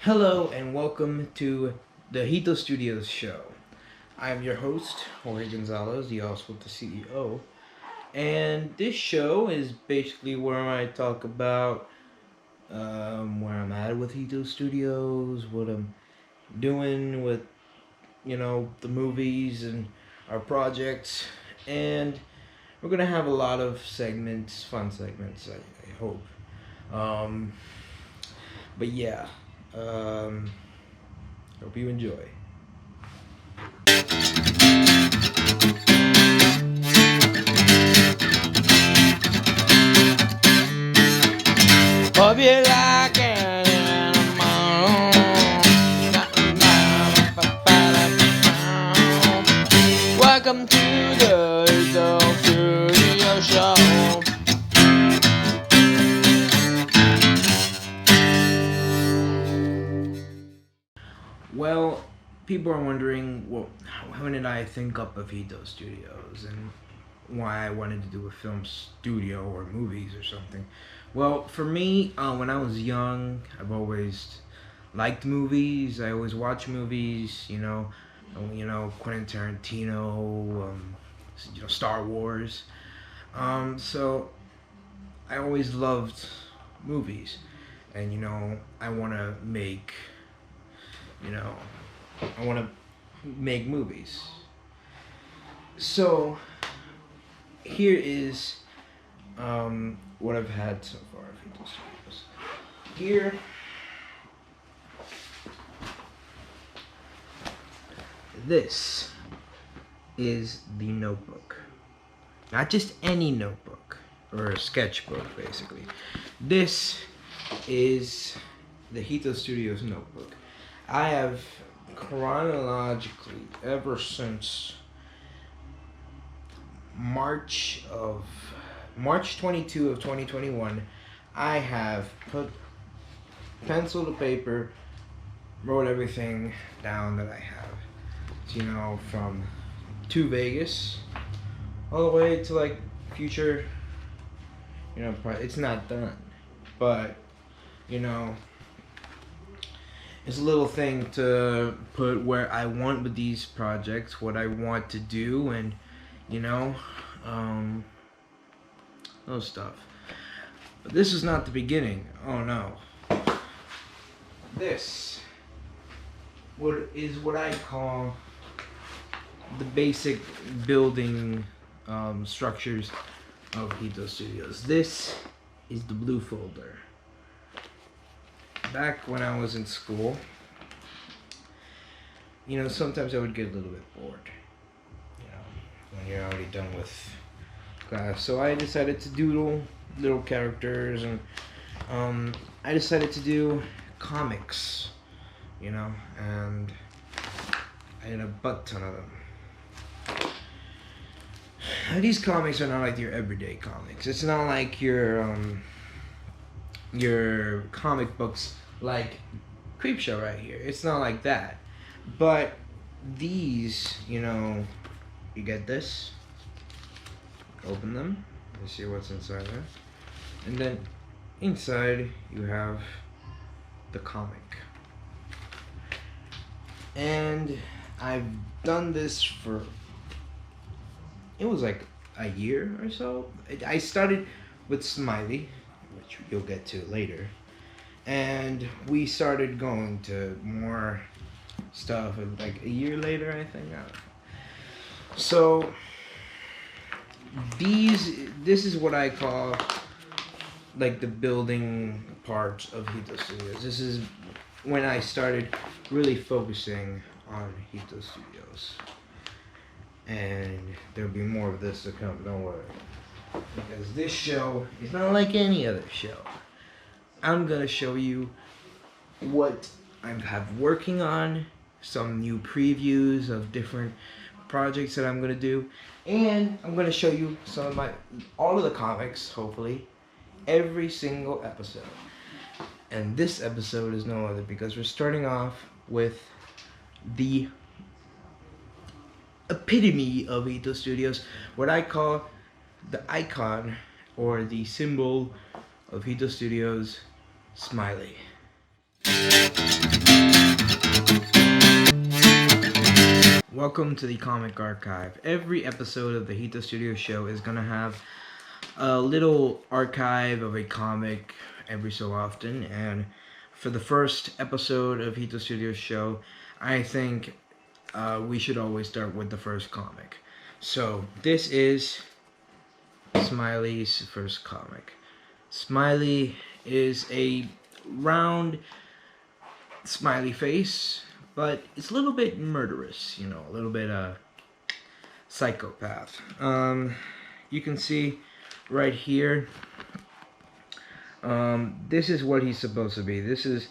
Hello and welcome to the Jito Studios Show. I am your host, Jorge Gonzalez, the also the CEO. And this show is basically where I talk about where I'm at with Jito Studios, what I'm doing with, the movies and our projects. And we're going to have a lot of segments, fun segments, I hope. Um, but yeah, um, hope you enjoy. Hope you like it Welcome to the Jito Studios Show. Well, people are wondering, well, how did I think up of Jito Studios and why I wanted to do a film studio or movies or something. Well, for me, when I was young, I've always liked movies. I always watch movies. Quentin Tarantino, Star Wars. So I always loved movies, and I want to make, I want to make movies. So here is what I've had so far of Jito Studios. Here, this is the notebook. Not just any notebook or a sketchbook, basically. This is the Jito Studios notebook. I have chronologically, ever since March 22 of 2021, I have put pencil to paper, wrote everything down that I have. So, from to Vegas, all the way to like future. It's not done, but it's a little thing to put where I want with these projects, what I want to do, and those stuff. But this is not the beginning. Oh no. This is what I call the basic building structures of Jito Studios. This is the blue folder. Back when I was in school, sometimes I would get a little bit bored. When you're already done with class. So I decided to doodle little characters, and I decided to do comics, and I did a butt ton of them. Now, these comics are not like your everyday comics. It's not like your comic books like Creepshow right here. It's not like that. But these, you get this. Open them. You see what's inside there. And then inside you have the comic. And I've done this for, it was like a year or so. I started with Smiley, which you'll get to later. And we started going to more stuff like a year later, I think. So this is what I call like the building part of Jito Studios. This is when I started really focusing on Jito Studios. And there'll be more of this to come, don't worry. Because this show is not like any other show. I'm gonna show you what I have working on, some new previews of different projects that I'm gonna do, and I'm gonna show you all of the comics, hopefully, every single episode. And this episode is no other because we're starting off with the epitome of Jito Studios, what I call the icon or the symbol of Jito Studios, Smiley. Welcome to the Comic Archive. Every episode of the Jito Studios Show is gonna have a little archive of a comic every so often, and for the first episode of Jito Studios Show, I think we should always start with the first comic. So this is Smiley's first comic. Smiley is a round smiley face, but it's a little bit murderous, you know, a little bit psychopath. You can see right here, this is what he's supposed to be. This is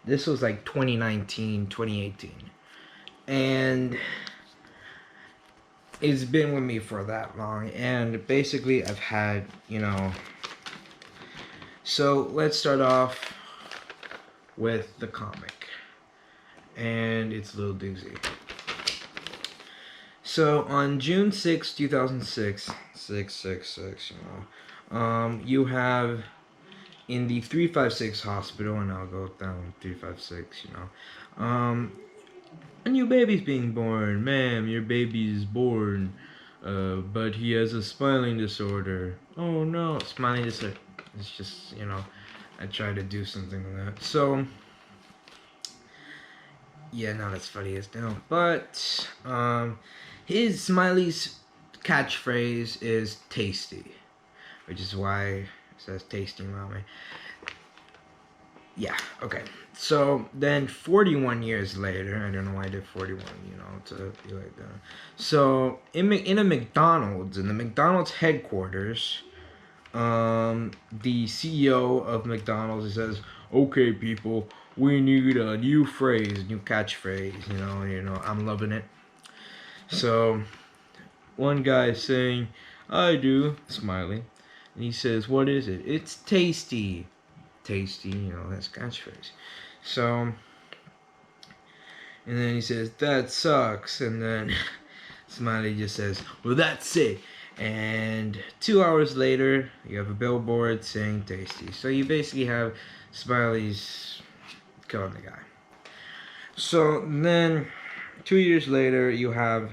this was like 2019, 2018, and it's been with me for that long, and basically I've had, you know, so let's start off with the comic, and it's a little doozy. So on June 6, 2006, 666, you know, you have in the 356 hospital, and I'll go down 356, you know, a new baby's being born. Ma'am, your baby is born, but he has a smiling disorder. Oh no, smiling disorder. It's just, you know, I tried to do something with that. So, yeah, not as funny as now. But, his Smiley's catchphrase is tasty, which is why it says tasty mommy. Yeah, okay. So then 41 years later, I don't know why I did 41, you know, to be like that. So in the McDonald's headquarters, the CEO of McDonald's says, "Okay, people, we need a new phrase, new catchphrase, you know, I'm loving it." So one guy is saying, "I do," smiley, and he says, "What is it?" "It's tasty." Tasty, you know, that's catchphrase. So, and then he says, "That sucks," and then Smiley just says, "Well, that's it." And 2 hours later, you have a billboard saying tasty. So you basically have Smiley's killing the guy. So then 2 years later, you have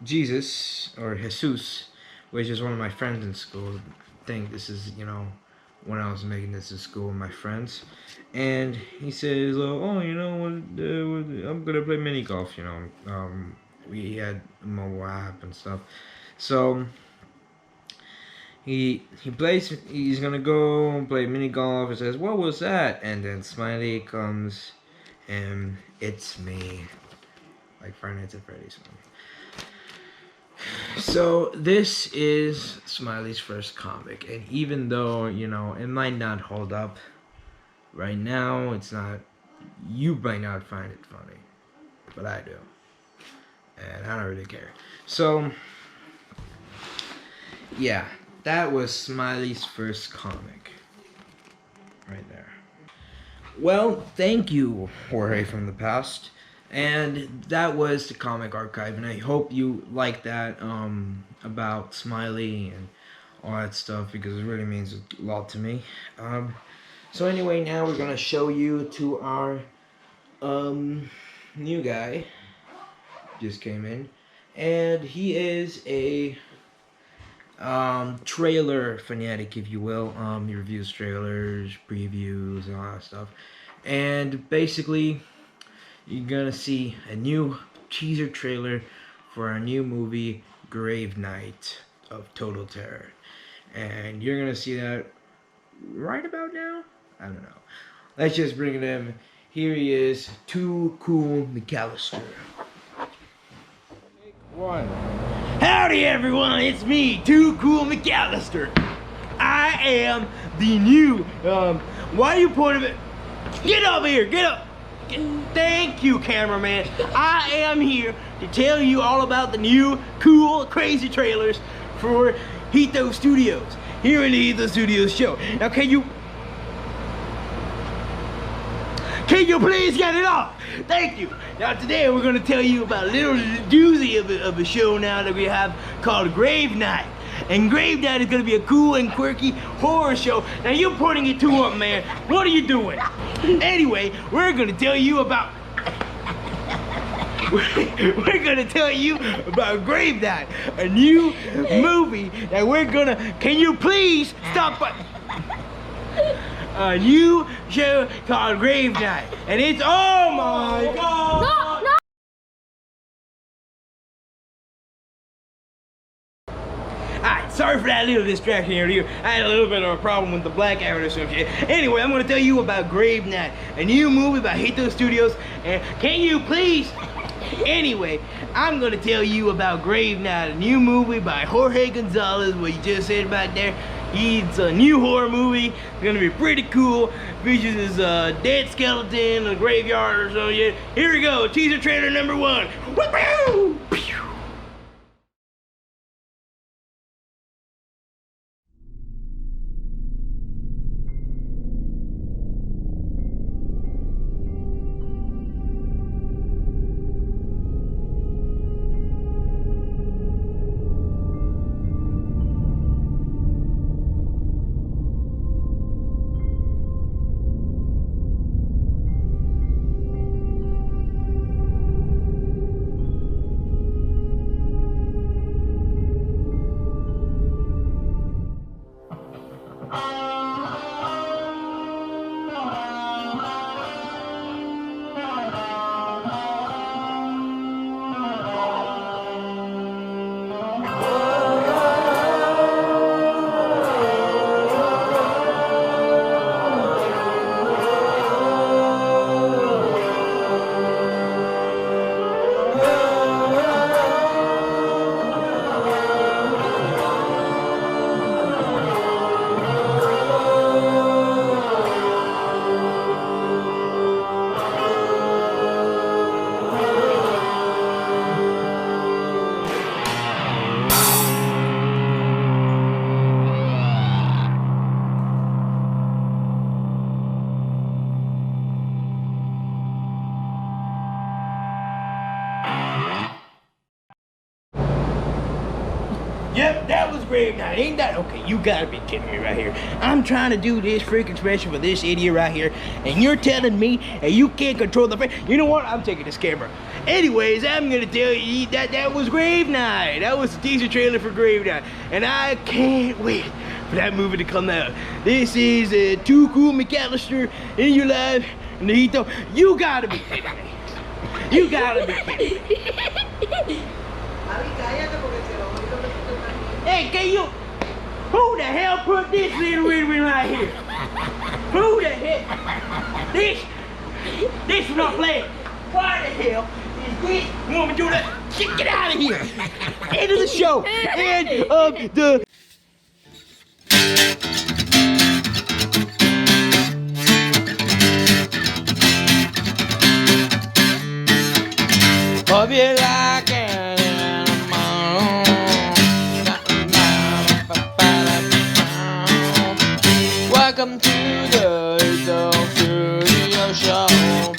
Jesus, or Jesus, which is one of my friends in school. I think this is, you know, when I was making this in school with my friends, and he says, "Oh, you know what? I'm gonna play mini golf." You know, we had a mobile app and stuff, so he plays. He's gonna go and play mini golf. And says, "What was that?" And then Smiley comes, and it's me, like Friday Nights at Freddy's. So this is Smiley's first comic, and even though, you know, it might not hold up right now, it's not, you might not find it funny, but I do, and I don't really care. So yeah, that was Smiley's first comic right there. Well, thank you, Jorge from the past. And that was the Comic Archive, and I hope you like that, about Smiley and all that stuff, because it really means a lot to me. So anyway, now we're gonna show you to our new guy. Just came in, and he is a trailer fanatic, if you will. He reviews trailers, previews, and all that stuff, and basically you're gonna see a new teaser trailer for our new movie, Grave Night of Total Terror. And you're gonna see that right about now? I don't know. Let's just bring it in. Here he is, Too Cool Mcallister. One. Howdy everyone, it's me, Too Cool Mcallister. I am the new, why are you pointing at, get up here, get up. Thank you, cameraman. I am here to tell you all about the new, cool, crazy trailers for Jito Studios, here in the Jito Studios Show. Now, can you please get it off? Thank you. Now, today we're going to tell you about a little doozy of a show now that we have called Grave Night. And Grave Night is going to be a cool and quirky horror show. Now you're pointing it to up, man. What are you doing? Anyway, we're going to tell you about we're gonna tell you about Grave Night, a new movie that we're gonna. Can you please stop? A new show called Grave Night, and it's oh my god! No, no. Alright, sorry for that little distraction earlier. I had a little bit of a problem with the blackout or some shit. Anyway, I'm gonna tell you about Grave Night, a new movie by Jito Studios. And can you please? Anyway, I'm gonna tell you about Grave Night, a new movie by Jorge Gonzalez. What you just said about there. It's a new horror movie. It's gonna be pretty cool. Features this dead skeleton in a graveyard or something. Yeah. Here we go. Teaser trailer number 1. Woo-hoo! Yep, that was Grave Night. Ain't that okay? You gotta be kidding me right here. I'm trying to do this freaking special for this idiot right here, and you're telling me that you can't control the. You know what? I'm taking this camera. Anyways, I'm gonna tell you that was Grave Night. That was the teaser trailer for Grave Night, and I can't wait for that movie to come out. This is Too Cool Mcallister in your life, and Jito. You gotta be kidding me. You gotta be kidding me. Hey, can you? Who the hell put this little ribbon right here? Who the hell? This is not playing. Why the hell is this? You want me to do that? Get out of here! End of the show. End of the. Hope you like it. Welcome to the Jito Studios Show.